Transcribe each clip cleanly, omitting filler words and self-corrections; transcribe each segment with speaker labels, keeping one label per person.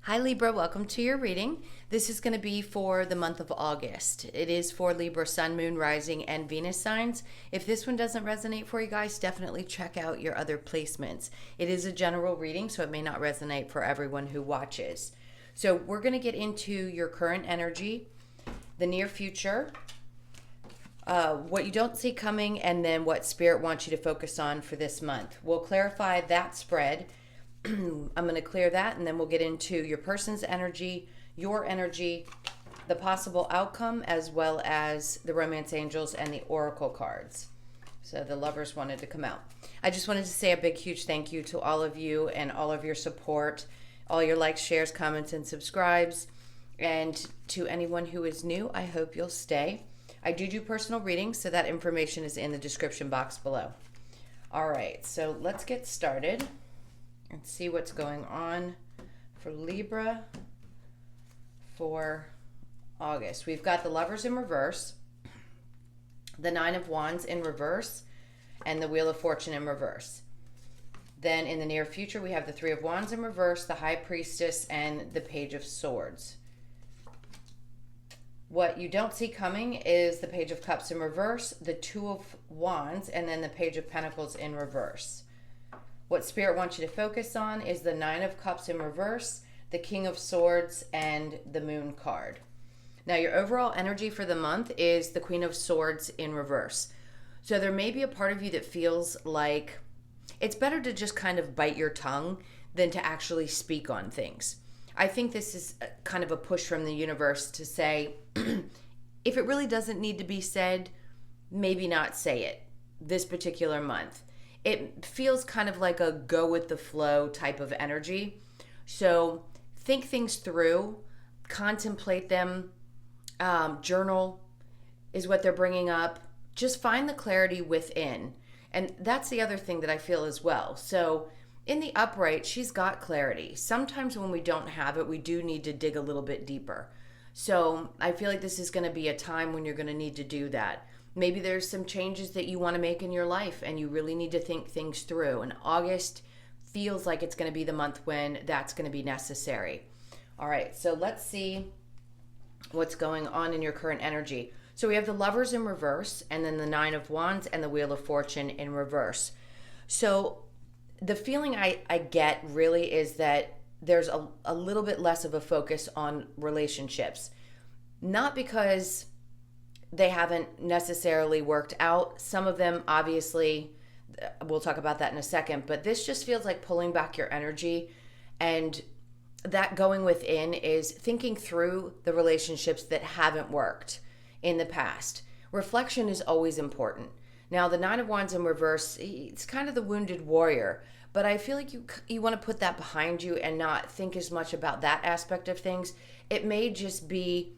Speaker 1: Hi Libra, welcome to your reading. This is going to be for the month of August. It is for Libra, Sun, Moon, Rising, and Venus signs. If this one doesn't resonate for you guys, definitely check out your other placements. It is a general reading, so it may not resonate for everyone who watches. So we're going to get into your current energy, the near future, what you don't see coming, and then what Spirit wants you to focus on for this month. We'll clarify that spread. I'm going to clear that, and then we'll get into your person's energy, your energy, the possible outcome, as well as the romance angels and the oracle cards. So the lovers wanted to come out. I just wanted to say a big, huge thank you to all of you and all of your support, all your likes, shares, comments, and subscribes. And to anyone who is new, I hope you'll stay. I do personal readings, so that information is in the description box below. All right, so let's get started and see what's going on for Libra for August. We've got the Lovers in reverse, the Nine of Wands in reverse, and the Wheel of Fortune in reverse. Then in the near future, we have the Three of Wands in reverse, the High Priestess, and the Page of Swords. What you don't see coming is the Page of Cups in reverse, the Two of Wands, and then the Page of Pentacles in reverse. What Spirit wants you to focus on is the Nine of Cups in reverse, the King of Swords, and the Moon card. Now, your overall energy for the month is the Queen of Swords in reverse. So there may be a part of you that feels like it's better to just kind of bite your tongue than to actually speak on things. I think this is kind of a push from the universe to say, if it really doesn't need to be said, maybe not say it this particular month. It feels kind of like a go with the flow type of energy. So think things through, contemplate them, journal is what they're bringing up. Just find the clarity within. And that's the other thing that I feel as well. So in the upright, she's got clarity. Sometimes when we don't have it, we do need to dig a little bit deeper. So I feel like this is going to be a time when you're going to need to do that. Maybe there's some changes that you want to make in your life and you really need to think things through. And August feels like it's going to be the month when that's going to be necessary. All right, so let's see what's going on in your current energy. So we have the Lovers in reverse, and then the Nine of Wands and the Wheel of Fortune in reverse. So the feeling I get really is that there's a little bit less of a focus on relationships. Not because they haven't necessarily worked out. Some of them, obviously, we'll talk about that in a second, but this just feels like pulling back your energy, and that going within is thinking through the relationships that haven't worked in the past. Reflection is always important. Now, the Nine of Wands in reverse, it's kind of the wounded warrior, but I feel like you want to put that behind you and not think as much about that aspect of things. It may just be,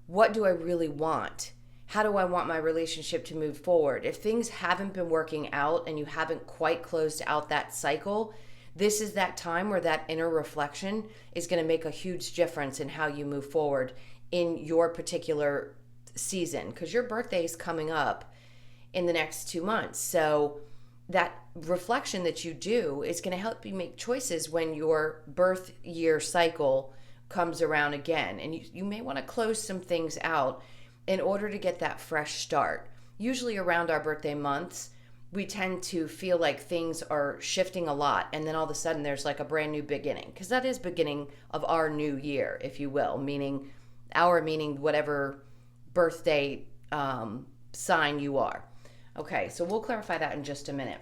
Speaker 1: what do I really want? How do I want my relationship to move forward? If things haven't been working out and you haven't quite closed out that cycle, this is that time where that inner reflection is going to make a huge difference in how you move forward in your particular season, because your birthday is coming up in the next 2 months. So that reflection that you do is going to help you make choices when your birth year cycle comes around again. And you may want to close some things out in order to get that fresh start. Usually around our birthday months, we tend to feel like things are shifting a lot, and then all of a sudden there's like a brand new beginning, because that is beginning of our new year, if you will, meaning whatever birthday sign you are. Okay, so we'll clarify that in just a minute.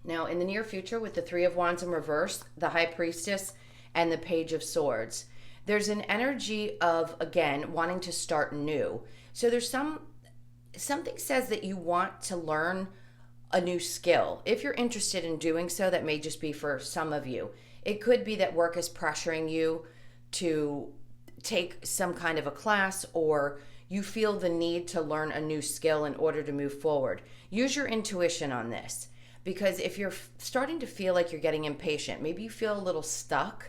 Speaker 1: Now, in the near future, with the Three of Wands in reverse, the High Priestess, and the Page of Swords, there's an energy of, again, wanting to start new. So there's something says that you want to learn a new skill. If you're interested in doing so, that may just be for some of you. It could be that work is pressuring you to take some kind of a class, or you feel the need to learn a new skill in order to move forward. Use your intuition on this, because if you're starting to feel like you're getting impatient, maybe you feel a little stuck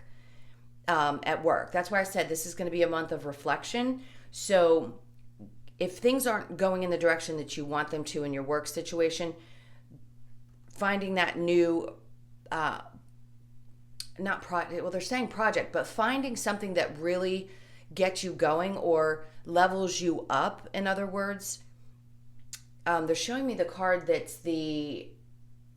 Speaker 1: at work. That's why I said this is going to be a month of reflection. So if things aren't going in the direction that you want them to in your work situation, finding that new not project, well, they're saying project, but finding something that really gets you going or levels you up. In other words, they're showing me the card that's a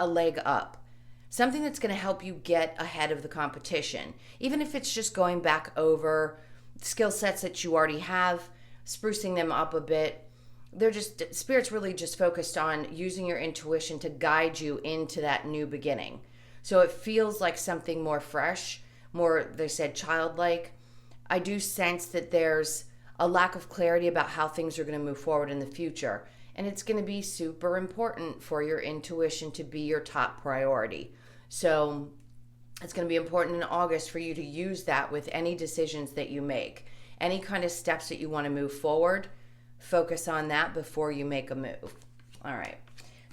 Speaker 1: leg up. Something that's going to help you get ahead of the competition. Even if it's just going back over skill sets that you already have, sprucing them up a bit. Spirit's really just focused on using your intuition to guide you into that new beginning. So it feels like something more fresh, more, they said, childlike. I do sense that there's a lack of clarity about how things are going to move forward in the future. And it's going to be super important for your intuition to be your top priority. So it's going to be important in August for you to use that with any decisions that you make. Any kind of steps that you want to move forward, focus on that before you make a move. All right.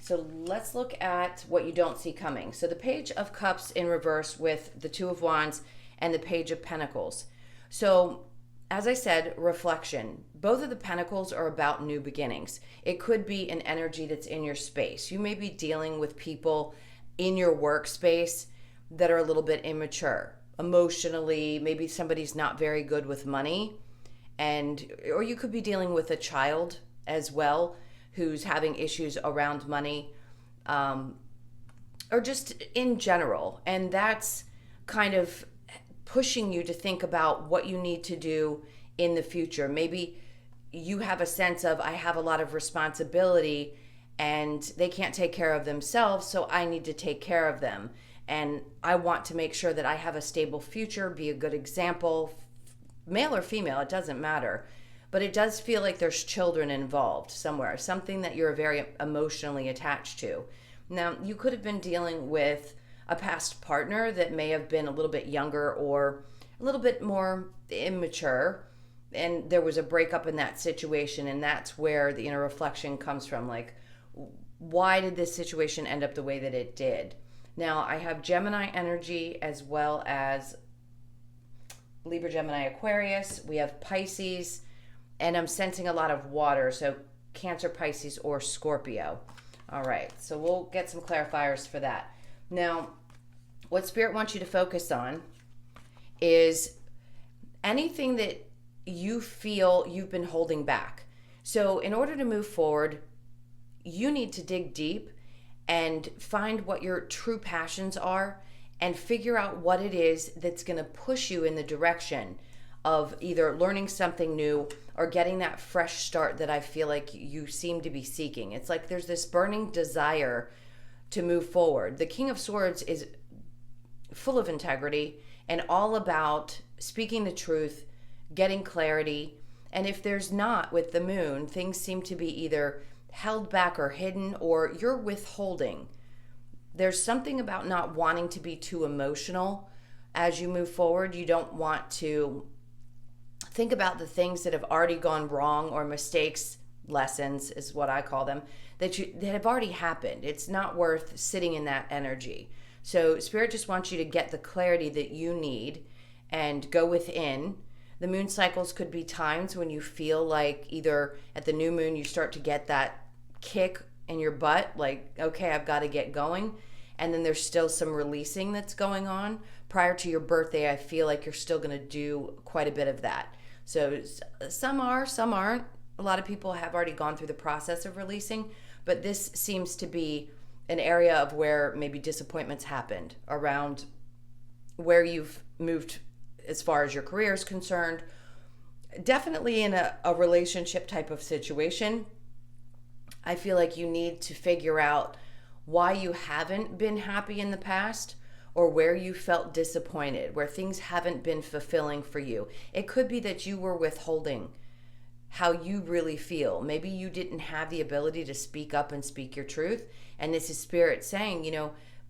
Speaker 1: So let's look at what you don't see coming. So the Page of Cups in reverse with the Two of Wands and the Page of Pentacles. So as I said, reflection. Both of the pentacles are about new beginnings. It could be an energy that's in your space. You may be dealing with people in your workspace that are a little bit immature emotionally. Maybe somebody's not very good with money, or you could be dealing with a child as well who's having issues around money, or just in general. And that's kind of pushing you to think about what you need to do in the future. Maybe you have a sense of, I have a lot of responsibility and they can't take care of themselves, so I need to take care of them. And I want to make sure that I have a stable future, be a good example, male or female, it doesn't matter. But it does feel like there's children involved somewhere, something that you're very emotionally attached to. Now, you could have been dealing with a past partner that may have been a little bit younger or a little bit more immature, and there was a breakup in that situation, and that's where the inner reflection comes from. Like, why did this situation end up the way that it did? Now, I have Gemini energy as well as Libra, Gemini, Aquarius. We have Pisces, and I'm sensing a lot of water, so Cancer, Pisces, or Scorpio. All right, so we'll get some clarifiers for that. Now, what Spirit wants you to focus on is anything that you feel you've been holding back. So in order to move forward, you need to dig deep and find what your true passions are and figure out what it is that's going to push you in the direction of either learning something new or getting that fresh start that I feel like you seem to be seeking. It's like there's this burning desire to move forward. The King of Swords is full of integrity and all about speaking the truth, getting clarity. And if there's not with the moon, things seem to be either held back or hidden, or you're withholding. There's something about not wanting to be too emotional as you move forward. You don't want to think about the things that have already gone wrong, or mistakes, lessons is what I call them, that have already happened. It's not worth sitting in that energy. So Spirit just wants you to get the clarity that you need and go within. The moon cycles could be times when you feel like either at the new moon you start to get that kick in your butt, like, okay, I've got to get going. And then there's still some releasing that's going on. Prior to your birthday, I feel like you're still going to do quite a bit of that. So some are, some aren't. A lot of people have already gone through the process of releasing, but this seems to be an area of where maybe disappointments happened around where you've moved as far as your career is concerned. Definitely in a relationship type of situation, I feel like you need to figure out why you haven't been happy in the past, or where you felt disappointed, where things haven't been fulfilling for you. It could be that you were withholding how you really feel. Maybe you didn't have the ability to speak up and speak your truth. And this is Spirit saying,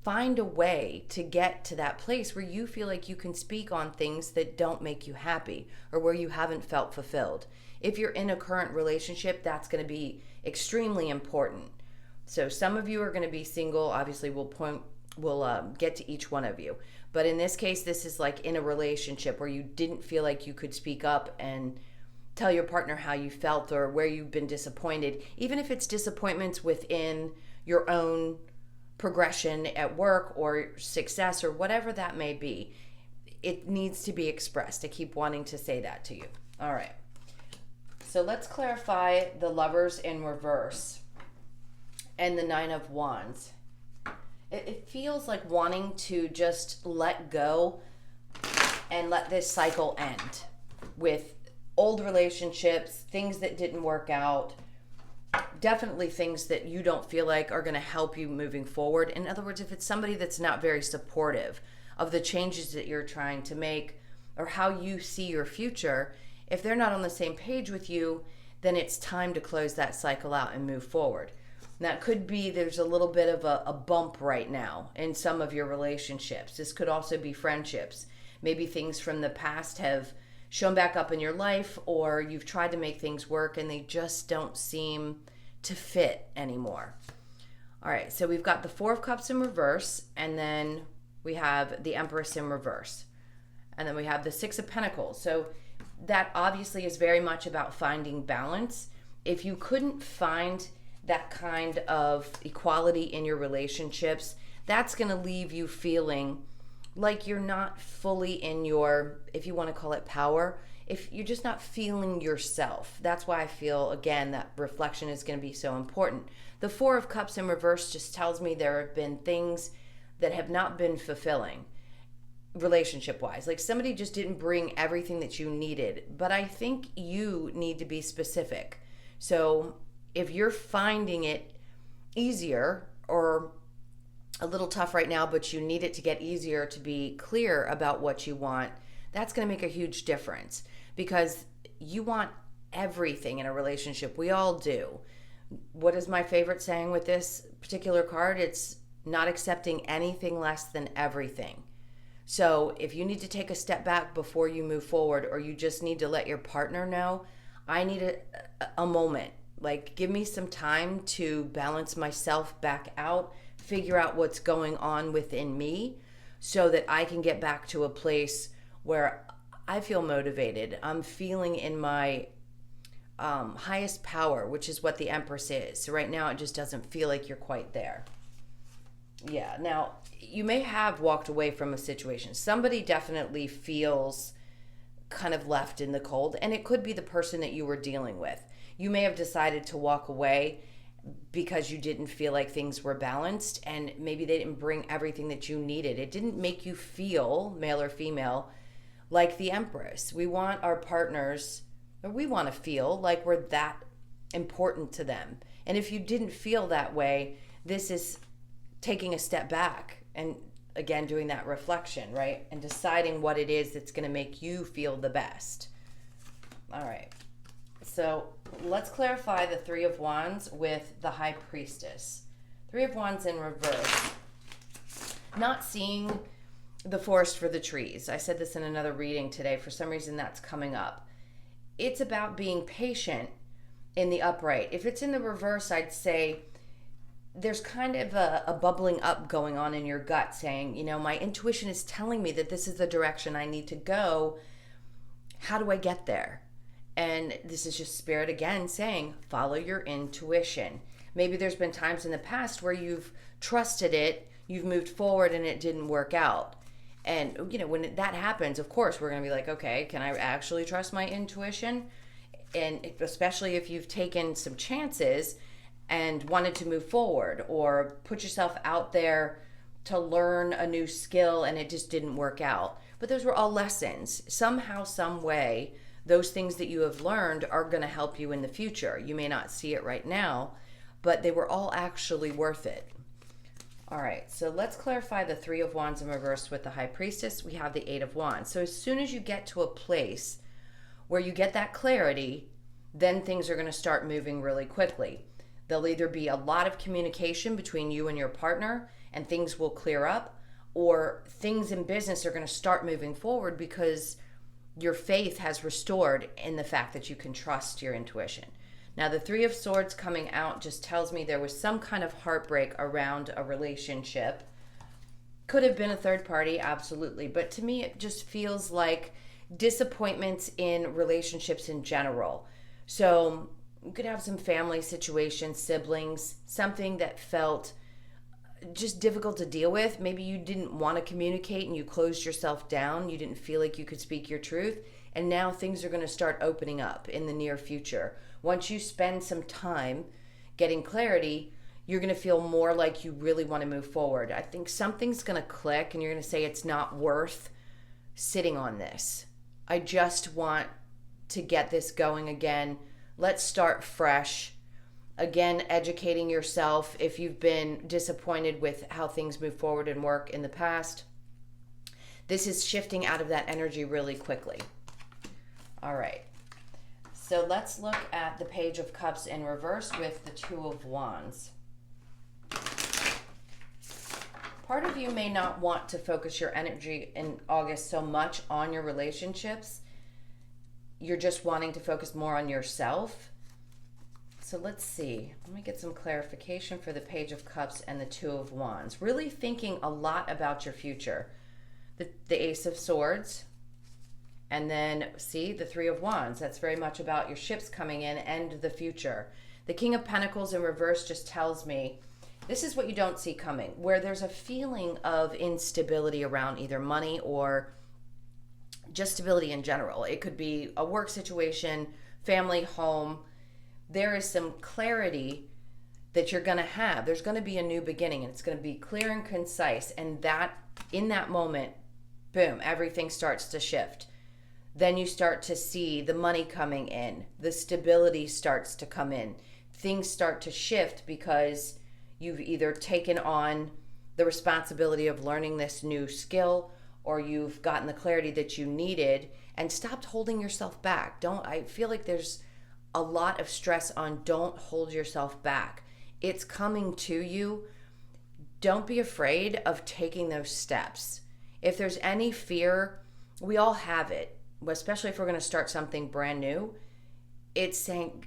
Speaker 1: find a way to get to that place where you feel like you can speak on things that don't make you happy, or where you haven't felt fulfilled. If you're in a current relationship, that's going to be extremely important. So some of you are going to be single. Obviously, we'll get to each one of you. But in this case, this is like in a relationship where you didn't feel like you could speak up and tell your partner how you felt, or where you've been disappointed, even if it's disappointments within your own progression at work or success or whatever that may be. It needs to be expressed. I keep wanting to say that to you. All right. So let's clarify the Lovers in reverse and the Nine of Wands. It feels like wanting to just let go and let this cycle end with old relationships, things that didn't work out, definitely things that you don't feel like are going to help you moving forward. In other words, if it's somebody that's not very supportive of the changes that you're trying to make or how you see your future, if they're not on the same page with you, then it's time to close that cycle out and move forward. And that could be there's a little bit of a bump right now in some of your relationships. This could also be friendships. Maybe things from the past have shown back up in your life, or you've tried to make things work and they just don't seem to fit anymore. All right, so we've got the Four of Cups in reverse, and then we have the Empress in reverse. And then we have the Six of Pentacles. So that obviously is very much about finding balance. If you couldn't find that kind of equality in your relationships, that's going to leave you feeling like you're not fully in your, if you want to call it power, if you're just not feeling yourself. That's why I feel, again, that reflection is going to be so important. The Four of Cups in reverse just tells me there have been things that have not been fulfilling relationship-wise. Like somebody just didn't bring everything that you needed. But I think you need to be specific. So if you're finding it easier or a little tough right now, but you need it to get easier to be clear about what you want, that's going to make a huge difference, because you want everything in a relationship. We all do. What is my favorite saying with this particular card? It's not accepting anything less than everything. So if you need to take a step back before you move forward, or you just need to let your partner know, I need a moment. Like, give me some time to balance myself back out, figure out what's going on within me so that I can get back to a place where I feel motivated. I'm feeling in my highest power, which is what the Empress is. So right now it just doesn't feel like you're quite there. Yeah, now you may have walked away from a situation. Somebody definitely feels kind of left in the cold, and it could be the person that you were dealing with. You may have decided to walk away because you didn't feel like things were balanced, and maybe they didn't bring everything that you needed. It didn't make you feel, male or female, like the Empress. We want our partners, or we want to feel like we're that important to them. And if you didn't feel that way, this is taking a step back and, again, doing that reflection, right? And deciding what it is that's going to make you feel the best. All right. So let's clarify the Three of Wands with the High Priestess. Three of Wands in reverse. Not seeing the forest for the trees. I said this in another reading today. For some reason, that's coming up. It's about being patient in the upright. If it's in the reverse, I'd say there's kind of a bubbling up going on in your gut saying, you know, my intuition is telling me that this is the direction I need to go. How do I get there? And this is just Spirit again saying, follow your intuition. Maybe there's been times in the past where you've trusted it, you've moved forward, and it didn't work out. And, you know, when that happens, of course, we're going to be like, okay, can I actually trust my intuition? And especially if you've taken some chances and wanted to move forward, or put yourself out there to learn a new skill and it just didn't work out. But those were all lessons. Somehow, some way, those things that you have learned are going to help you in the future. You may not see it right now, but they were all actually worth it. All right, so let's clarify the Three of Wands in reverse with the High Priestess. We have the Eight of Wands. So as soon as you get to a place where you get that clarity, then things are going to start moving really quickly. There'll either be a lot of communication between you and your partner and things will clear up, or things in business are going to start moving forward because your faith has restored in the fact that you can trust your intuition. Now, the Three of Swords coming out just tells me there was some kind of heartbreak around a relationship. Could have been a third party, absolutely. But to me, it just feels like disappointments in relationships in general. So you could have some family situations, siblings, something that felt just difficult to deal with. Maybe you didn't want to communicate and you closed yourself down. You didn't feel like you could speak your truth. And now things are going to start opening up in the near future. Once you spend some time getting clarity, you're going to feel more like you really want to move forward. I think something's going to click and you're going to say it's not worth sitting on this. I just want to get this going again. Let's start fresh. Again, educating yourself if you've been disappointed with how things move forward and work in the past. This is shifting out of that energy really quickly. All right. So let's look at the Page of Cups in reverse with the Two of Wands. Part of you may not want to focus your energy in August so much on your relationships. You're just wanting to focus more on yourself. So let's see. Let me get some clarification for the Page of Cups and the Two of Wands. Really thinking a lot about your future. The Ace of Swords. And then, see, the Three of Wands. That's very much about your ships coming in and the future. The King of Pentacles in reverse just tells me this is what you don't see coming, where there's a feeling of instability around either money or just stability in general. It could be a work situation, family, home. There is some clarity that you're going to have. There's going to be a new beginning, and it's going to be clear and concise. And that, in that moment, boom, everything starts to shift. Then you start to see the money coming in. The stability starts to come in. Things start to shift because you've either taken on the responsibility of learning this new skill, or you've gotten the clarity that you needed and stopped holding yourself back. I feel like there's a lot of stress on don't hold yourself back. It's coming to you. Don't be afraid of taking those steps. If there's any fear, we all have it, especially if we're going to start something brand new. It's saying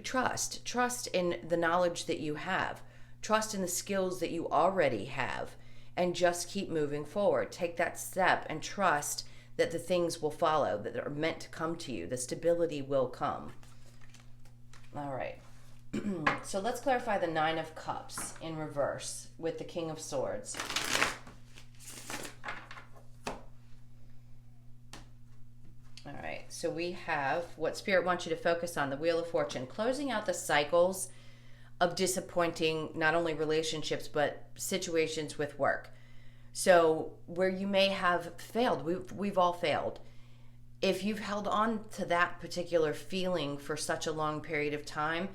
Speaker 1: trust in the knowledge that you have, trust in the skills that you already have, and just keep moving forward. Take that step and trust that the things will follow, that are meant to come to you. The stability will come. All right. So let's clarify the Nine of Cups in reverse with the King of Swords. All right. So we have what Spirit wants you to focus on, the Wheel of Fortune, closing out the cycles of disappointing not only relationships but situations with work. So where you may have failed, we've all failed. If you've held on to that particular feeling for such a long period of time,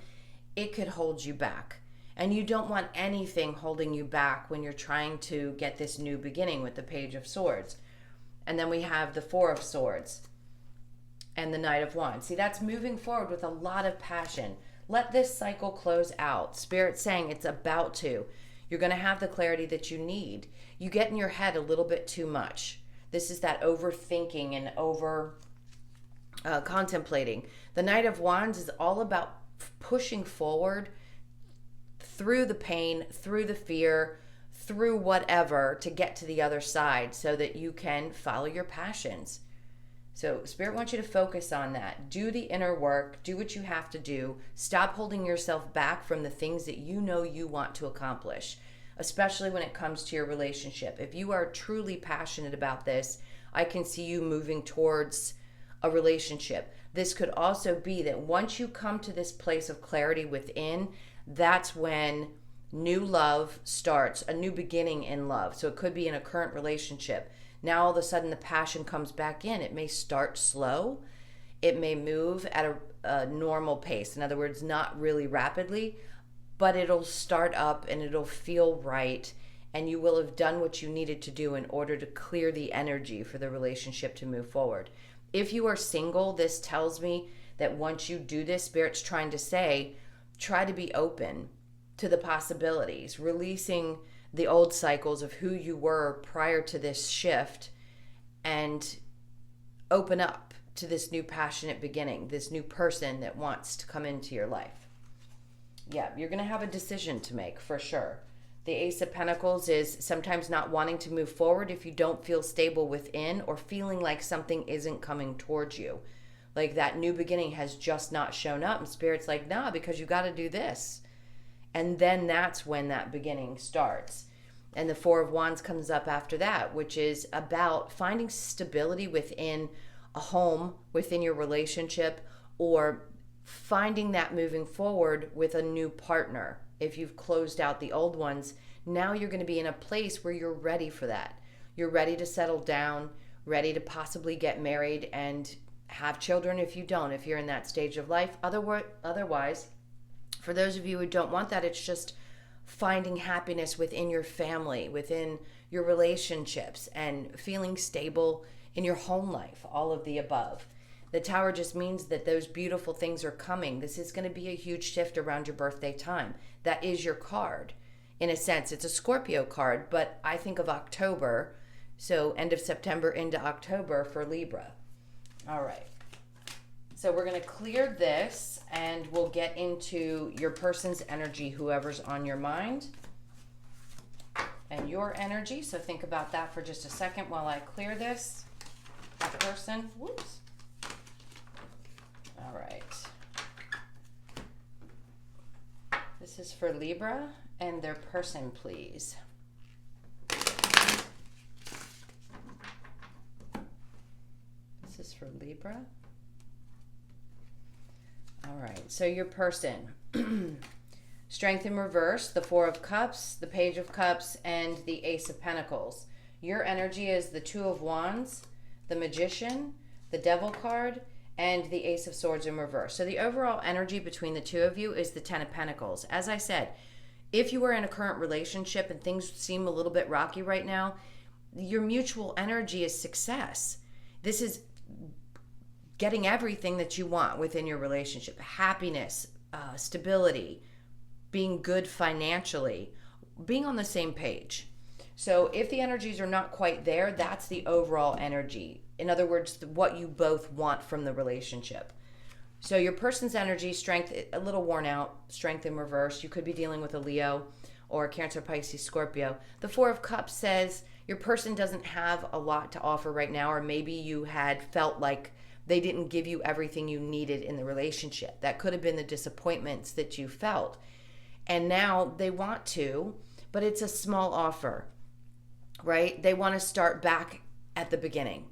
Speaker 1: it could hold you back. And you don't want anything holding you back when you're trying to get this new beginning with the Page of Swords. And then we have the Four of Swords and the Knight of Wands. See, that's moving forward with a lot of passion. Let this cycle close out. Spirit's saying it's about to. You're going to have the clarity that you need. You get in your head a little bit too much. This is that overthinking and over contemplating. The Knight of Wands is all about pushing forward through the pain, through the fear, through whatever to get to the other side so that you can follow your passions. So Spirit wants you to focus on that. Do the inner work. Do what you have to do. Stop holding yourself back from the things that you know you want to accomplish, especially when it comes to your relationship. If you are truly passionate about this, I can see you moving towards a relationship. This could also be that once you come to this place of clarity within, that's when new love starts, a new beginning in love. So it could be in a current relationship. Now all of a sudden the passion comes back in. It may start slow. It may move at a normal pace. In other words, not really rapidly, but it'll start up and it'll feel right. And you will have done what you needed to do in order to clear the energy for the relationship to move forward. If you are single, this tells me that once you do this, Spirit's trying to say, try to be open to the possibilities, releasing the old cycles of who you were prior to this shift, and open up to this new passionate beginning, this new person that wants to come into your life. Yeah, you're going to have a decision to make for sure. The Ace of Pentacles is sometimes not wanting to move forward if you don't feel stable within, or feeling like something isn't coming towards you. Like that new beginning has just not shown up, and Spirit's like, nah, because you got to do this. And then that's when that beginning starts. And the Four of Wands comes up after that, which is about finding stability within a home, within your relationship, or finding that moving forward with a new partner. If you've closed out the old ones, now you're going to be in a place where you're ready for that. You're ready to settle down, ready to possibly get married and have children if you don't, if you're in that stage of life. Otherwise, for those of you who don't want that, it's just finding happiness within your family, within your relationships, and feeling stable in your home life, all of the above. The Tower just means that those beautiful things are coming. This is going to be a huge shift around your birthday time. That is your card. In a sense, it's a Scorpio card, but I think of October, so end of September into October for Libra. All right. So we're going to clear this, and we'll get into your person's energy, whoever's on your mind, and your energy. So think about that for just a second while I clear this. That person. Whoops. All right. This is for Libra and their person, please. This is for Libra. All right, so your person. Strength in reverse, the Four of Cups, the Page of Cups, and the Ace of Pentacles. Your energy is the Two of Wands, the Magician, the Devil card, and the Ace of Swords in reverse. So the overall energy between the two of you is the Ten of Pentacles. As I said, if you are in a current relationship and things seem a little bit rocky right now, your mutual energy is success. This is getting everything that you want within your relationship. Happiness, stability, being good financially, being on the same page. So if the energies are not quite there, that's the overall energy. In other words, what you both want from the relationship. So your person's energy, strength, a little worn out, strength in reverse. You could be dealing with a Leo or Cancer, Pisces, Scorpio. The Four of Cups says your person doesn't have a lot to offer right now, or maybe you had felt like they didn't give you everything you needed in the relationship. That could have been the disappointments that you felt. And now they want to, but it's a small offer, right? They want to start back at the beginning.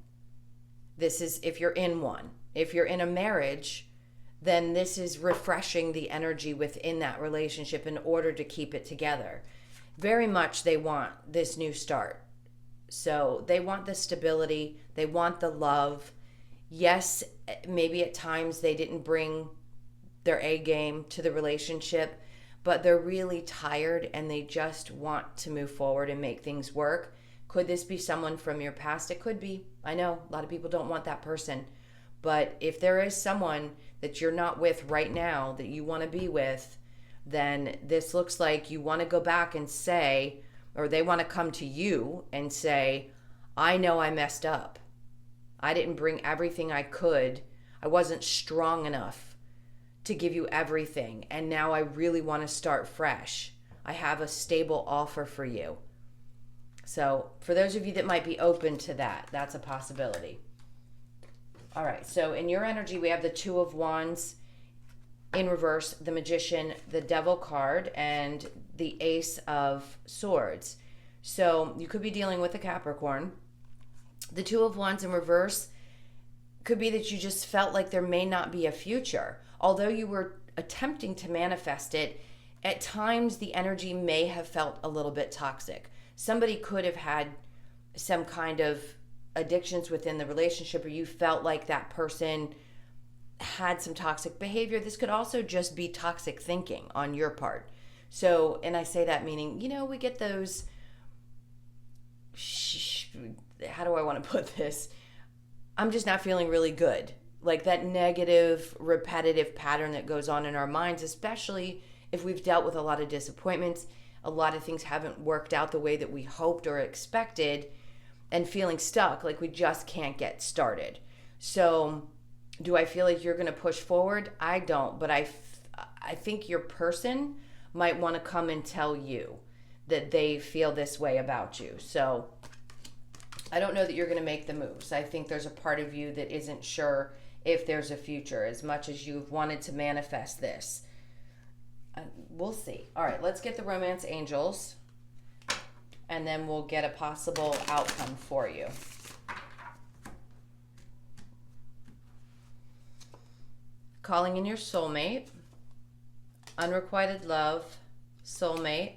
Speaker 1: This is if you're in one. If you're in a marriage, then this is refreshing the energy within that relationship in order to keep it together. Very much they want this new start. So they want the stability. They want the love. Yes, maybe at times they didn't bring their A game to the relationship, but they're really tired and they just want to move forward and make things work. Could this be someone from your past? It could be. I know a lot of people don't want that person. But if there is someone that you're not with right now that you want to be with, then this looks like you want to go back and say, or they want to come to you and say, I know I messed up. I didn't bring everything I could. I wasn't strong enough to give you everything. And now I really want to start fresh. I have a stable offer for you. So for those of you that might be open to that, that's a possibility. All right, so in your energy, we have the Two of Wands in reverse, the Magician, the Devil card, and the Ace of Swords. So you could be dealing with a Capricorn. The Two of Wands in reverse could be that you just felt like there may not be a future. Although you were attempting to manifest it, at times the energy may have felt a little bit toxic. Somebody could have had some kind of addictions within the relationship, or you felt like that person had some toxic behavior. This could also just be toxic thinking on your part. So, and I say that meaning, we get those, how do I want to put this? I'm just not feeling really good. Like that negative, repetitive pattern that goes on in our minds, especially if we've dealt with a lot of disappointments, a lot of things haven't worked out the way that we hoped or expected, and feeling stuck, like we just can't get started. So do I feel like you're going to push forward? I don't, but I think your person might want to come and tell you that they feel this way about you. So I don't know that you're going to make the moves. I think there's a part of you that isn't sure if there's a future, as much as you've wanted to manifest this. We'll see. All right, let's get the romance angels. and then we'll get a possible outcome for you. Calling in your soulmate, unrequited love, soulmate,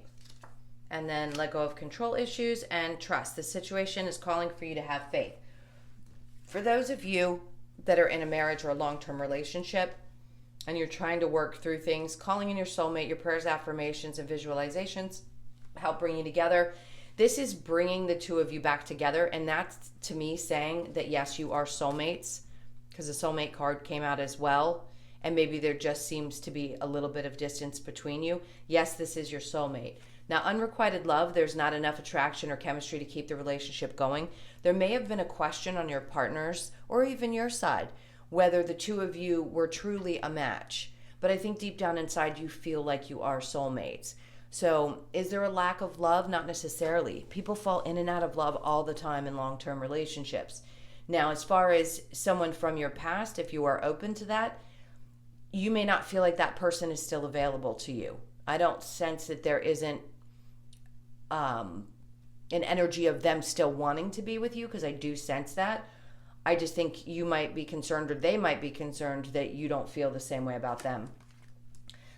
Speaker 1: and then let go of control issues and trust. The situation is calling for you to have faith. For those of you that are in a marriage or a long-term relationship and you're trying to work through things, calling in your soulmate, your prayers, affirmations, and visualizations help bring you together. This is bringing the two of you back together, and that's, to me, saying that yes, you are soulmates, because the soulmate card came out as well, and maybe there just seems to be a little bit of distance between you. Yes, this is your soulmate. Now, unrequited love, there's not enough attraction or chemistry to keep the relationship going. There may have been a question on your partner's or even your side whether the two of you were truly a match. But I think deep down inside you feel like you are soulmates. So is there a lack of love? Not necessarily. People fall in and out of love all the time in long-term relationships. Now, as far as someone from your past, if you are open to that, you may not feel like that person is still available to you. I don't sense that there isn't an energy of them still wanting to be with you, because I do sense that. I just think you might be concerned, or they might be concerned, that you don't feel the same way about them.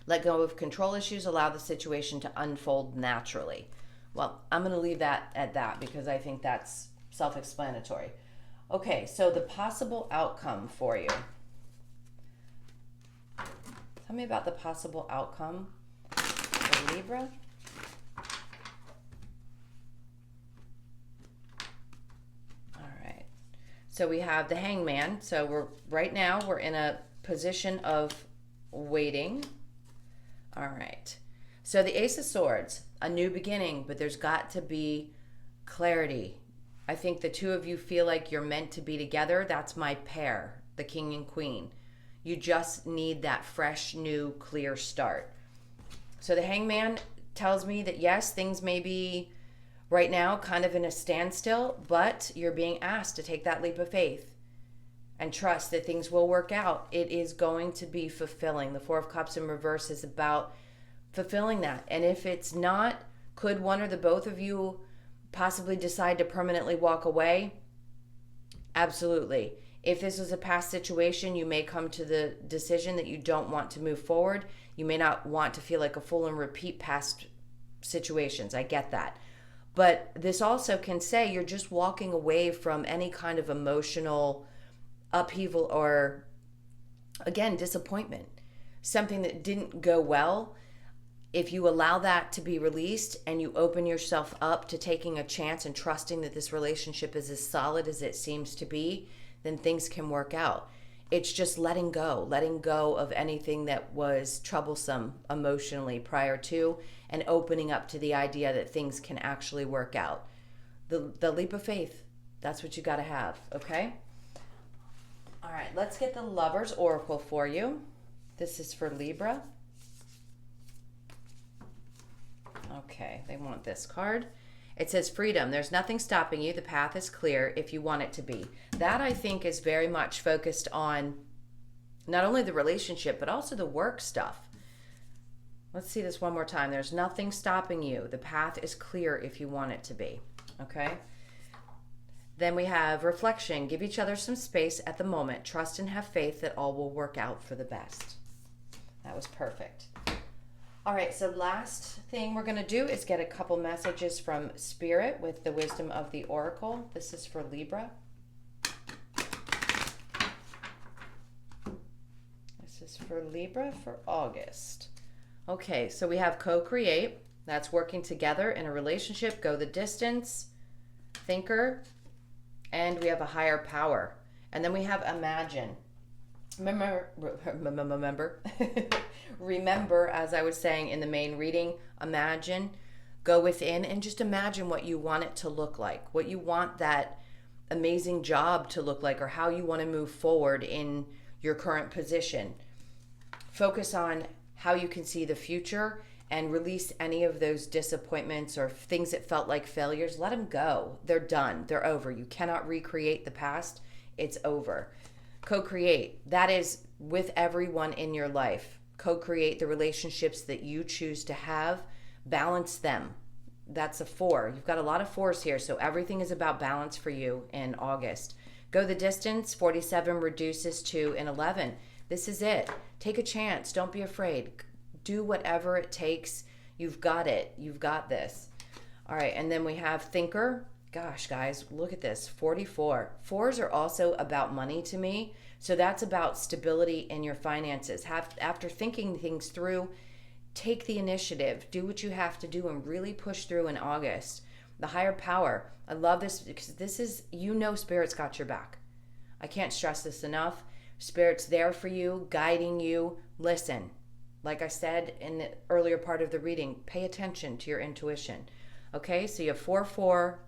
Speaker 1: Let go of control issues, allow the situation to unfold naturally. Well, I'm going to leave that at that because I think that's self-explanatory. Okay, so the possible outcome for you. Tell me about the possible outcome for Libra. So we have the Hangman. So right now we're in a position of waiting. All right. So the Ace of Swords, a new beginning, but there's got to be clarity. I think the two of you feel like you're meant to be together. That's my pair, the King and Queen. You just need that fresh, new, clear start. So the Hangman tells me that yes, things may be right now kind of in a standstill, but you're being asked to take that leap of faith and trust that things will work out. It is going to be fulfilling. The Four of Cups in reverse is about fulfilling that. And if it's not, could one or the both of you possibly decide to permanently walk away? Absolutely. If this was a past situation, you may come to the decision that you don't want to move forward. You may not want to feel like a fool and repeat past situations. I get that. But this also can say you're just walking away from any kind of emotional upheaval or, again, disappointment. Something that didn't go well. If you allow that to be released and you open yourself up to taking a chance and trusting that this relationship is as solid as it seems to be, then things can work out. It's just letting go of anything that was troublesome emotionally prior to, and opening up to the idea that things can actually work out. The leap of faith, that's what you got to have, okay? All right, let's get the Lover's Oracle for you. This is for Libra. Okay, they want this card. It says freedom. There's nothing stopping you. The path is clear if you want it to be. That, I think, is very much focused on not only the relationship, but also the work stuff. Let's see this one more time. There's nothing stopping you. The path is clear if you want it to be. Okay? Then we have reflection. Give each other some space at the moment. Trust and have faith that all will work out for the best. That was perfect. All right, so last thing we're going to do is get a couple messages from Spirit with the wisdom of the Oracle. This is for Libra. This is for Libra for August. Okay, so we have co-create. That's working together in a relationship, go the distance, thinker, and we have a higher power. And then we have imagine. Remember, as I was saying in the main reading, imagine, go within and just imagine what you want it to look like, what you want that amazing job to look like, or how you want to move forward in your current position. Focus on how you can see the future and release any of those disappointments or things that felt like failures. Let them go. They're done. They're over. You cannot recreate the past. It's over. Co-create. That is with everyone in your life. Co-create the relationships that you choose to have. Balance them. That's a 4. You've got a lot of 4s here, so everything is about balance for you in August. Go the distance, 47 reduces to an 11. This is it. Take a chance. Don't be afraid. Do whatever it takes. You've got it. You've got this. All right, and then we have thinker. Gosh, guys, look at this, 44. 4s are also about money to me, so that's about stability in your finances. After thinking things through, take the initiative, do what you have to do, and really push through in August. The higher power. I love this because this is, Spirit's got your back. I can't stress this enough. Spirit's there for you, guiding you. Listen, like I said in the earlier part of the reading, pay attention to your intuition. Okay, so you have 4, 4,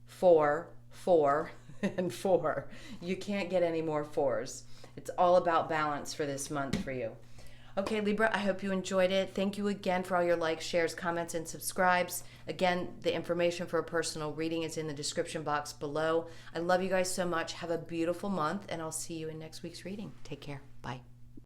Speaker 1: 4, 4, and 4. You can't get any more 4s. It's all about balance for this month for you. Okay, Libra, I hope you enjoyed it. Thank you again for all your likes, shares, comments, and subscribes. Again, the information for a personal reading is in the description box below. I love you guys so much. Have a beautiful month, and I'll see you in next week's reading. Take care. Bye.